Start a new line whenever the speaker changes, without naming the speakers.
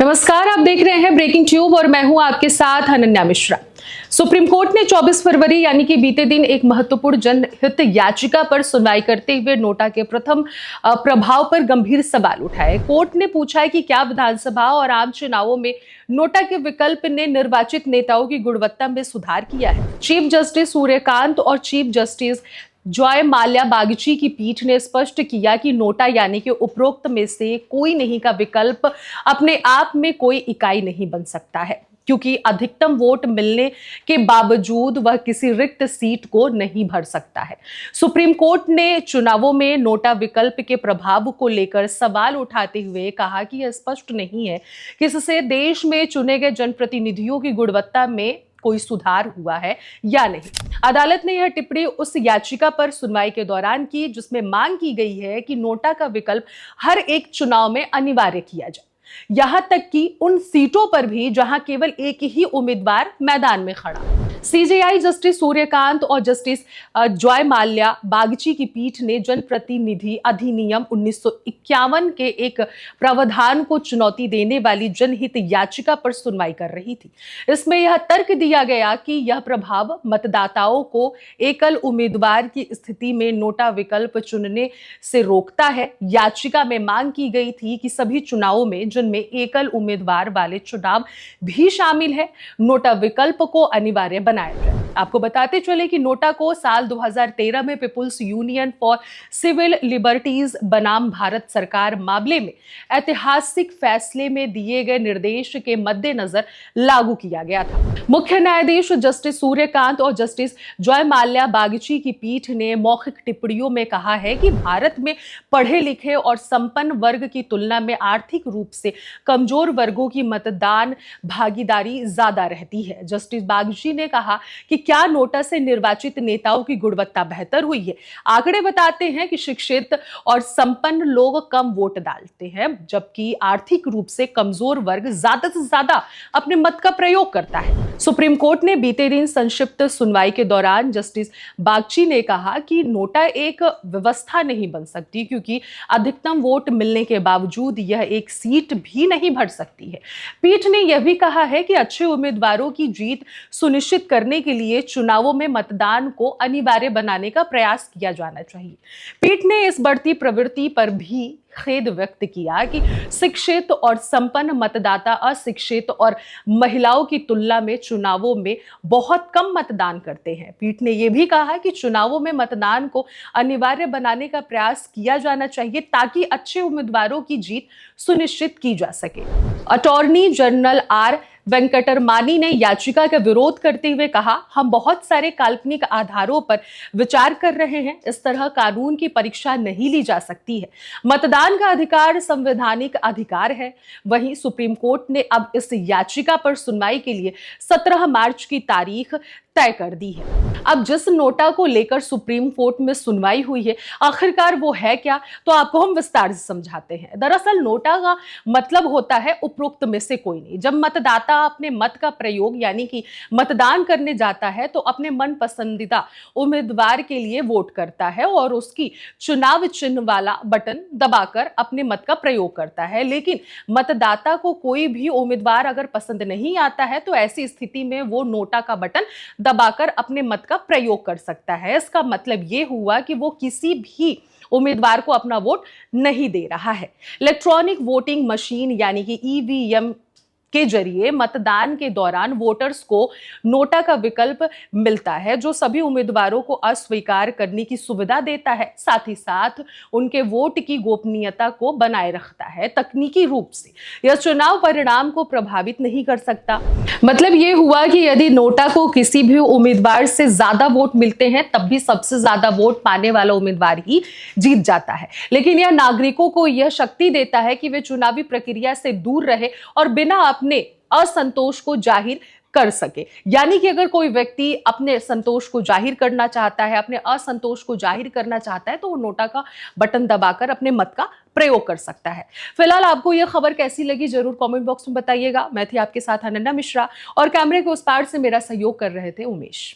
नमस्कार, आप देख रहे हैं ब्रेकिंग ट्यूब और मैं हूं आपके साथ अनन्या मिश्रा। सुप्रीम कोर्ट ने 24 फरवरी यानी कि बीते दिन एक महत्वपूर्ण जनहित याचिका पर सुनवाई करते हुए नोटा के प्रथम प्रभाव पर गंभीर सवाल उठाए। कोर्ट ने पूछा है कि क्या विधानसभा और आम चुनावों में नोटा के विकल्प ने निर्वाचित नेताओं की गुणवत्ता में सुधार किया है। चीफ जस्टिस सूर्यकांत और chief justice Joy Mallya Bagchi की पीठ ने स्पष्ट किया कि नोटा यानी कि उपरोक्त में से कोई नहीं का विकल्प अपने आप में कोई इकाई नहीं बन सकता है, क्योंकि अधिकतम वोट मिलने के बावजूद वह किसी रिक्त सीट को नहीं भर सकता है। सुप्रीम कोर्ट ने चुनावों में नोटा विकल्प के प्रभाव को लेकर सवाल उठाते हुए कहा कि यह स्पष्ट नहीं है कि इससे देश में चुने गए जनप्रतिनिधियों की गुणवत्ता में कोई सुधार हुआ है या नहीं। अदालत ने यह टिप्पणी उस याचिका पर सुनवाई के दौरान की जिसमें मांग की गई है कि नोटा का विकल्प हर एक चुनाव में अनिवार्य किया जाए, यहां तक कि उन सीटों पर भी जहां केवल एक ही उम्मीदवार मैदान में खड़ा। सीजेआई जस्टिस सूर्यकांत और जस्टिस जॉय माल्या बागची की पीठ ने जनप्रतिनिधि अधिनियम 1951 के एक प्रावधान को चुनौती देने वाली जनहित याचिका पर सुनवाई कर रही थी। इसमें यह तर्क दिया गया कि यह प्रभाव मतदाताओं को एकल उम्मीदवार की स्थिति में नोटा विकल्प चुनने से रोकता है। याचिका में मांग की गई थी कि सभी चुनावों में जिनमें एकल उम्मीदवार वाले चुनाव भी शामिल है, नोटा विकल्प को अनिवार्य बनाया जाए। आपको बताते चले कि नोटा को साल 2013 में People's Union for Civil Liberties बनाम भारत सरकार मामले में ऐतिहासिक फैसले में दिए गए निर्देश के मद्देनजर लागू किया गया था। मुख्य न्यायाधीश जस्टिस सूर्यकांत और जस्टिस जॉय माल्या बागची की पीठ ने मौखिक टिप्पणियों में कहा है कि भारत में पढ़े लिखे और संपन्न वर्ग की तुलना में आर्थिक रूप से कमजोर वर्गों की मतदान भागीदारी ज्यादा रहती है। जस्टिस बागची ने कहा कि क्या नोटा से निर्वाचित नेताओं की गुणवत्ता बेहतर हुई है? आंकड़े बताते हैं कि शिक्षित और संपन्न लोग कम वोट डालते हैं, जबकि आर्थिक रूप से कमजोर वर्ग ज्यादा से ज्यादा अपने मत का प्रयोग करता है। सुप्रीम कोर्ट ने बीते दिन संक्षिप्त सुनवाई के दौरान जस्टिस बागची ने कहा कि नोटा एक व्यवस्था नहीं बन सकती, क्योंकि अधिकतम वोट मिलने के बावजूद यह एक सीट भी नहीं भर सकती है। पीठ ने यह भी कहा है कि अच्छे उम्मीदवारों की जीत सुनिश्चित करने के लिए चुनावों में मतदान को अनिवार्य बनाने का प्रयास किया जाना चाहिए। पीठ ने इस बढ़ती प्रवृत्ति पर भी खेद व्यक्त किया कि शिक्षित और संपन्न मतदाता अशिक्षित और महिलाओं की तुलना में चुनावों में बहुत कम मतदान करते हैं। पीठ ने यह भी कहा कि चुनावों में मतदान को अनिवार्य बनाने का प्रयास किया जाना चाहिए ताकि अच्छे उम्मीदवारों की जीत सुनिश्चित की जा सके। अटॉर्नी जनरल आर वेंकटरमानी ने याचिका का विरोध करते हुए कहा, हम बहुत सारे काल्पनिक आधारों पर विचार कर रहे हैं। इस तरह कानून की परीक्षा नहीं ली जा सकती है। मतदान का अधिकार संवैधानिक अधिकार है। वहीं सुप्रीम कोर्ट ने अब इस याचिका पर सुनवाई के लिए 17 मार्च की तारीख तय कर दी है। अब जिस नोटा को लेकर सुप्रीम कोर्ट में सुनवाई हुई है, आखिरकार वो है क्या, तो आपको हम विस्तार से समझाते हैं। दरअसल नोटा का मतलब होता है उपरोक्त में से कोई नहीं। जब मतदाता अपने मत का प्रयोग यानी कि मतदान करने जाता है तो अपने मन पसंदीदा उम्मीदवार के लिए वोट करता है और उसकी चुनाव चिन्ह वाला बटन दबाकर अपने मत का प्रयोग करता है। लेकिन मतदाता को कोई भी उम्मीदवार अगर पसंद नहीं आता है तो ऐसी स्थिति में वो नोटा का बटन दबाकर अपने मत का प्रयोग कर सकता है। इसका मतलब यह हुआ कि वो किसी भी उम्मीदवार को अपना वोट नहीं दे रहा है। इलेक्ट्रॉनिक वोटिंग मशीन यानी कि ईवीएम के जरिए मतदान के दौरान वोटर्स को नोटा का विकल्प मिलता है, जो सभी उम्मीदवारों को अस्वीकार करने की सुविधा देता है। साथ ही साथ उनके वोट की गोपनीयता को बनाए रखता है। तकनीकी रूप से यह चुनाव परिणाम को प्रभावित नहीं कर सकता। मतलब यह हुआ कि यदि नोटा को किसी भी उम्मीदवार से ज्यादा वोट मिलते हैं तब भी सबसे ज्यादा वोट पाने वाला उम्मीदवार ही जीत जाता है। लेकिन यह नागरिकों को यह शक्ति देता है कि वे चुनावी प्रक्रिया से दूर रहे और बिना अपने असंतोष को जाहिर कर सके। यानी कि अगर कोई व्यक्ति अपने संतोष को जाहिर करना चाहता है, अपने असंतोष को जाहिर करना चाहता है, तो वो नोटा का बटन दबाकर अपने मत का प्रयोग कर सकता है। फिलहाल आपको यह खबर कैसी लगी जरूर कमेंट बॉक्स में बताइएगा। मैं थी आपके साथ अनन्या मिश्रा और कैमरे के उस पार से मेरा सहयोग कर रहे थे उमेश।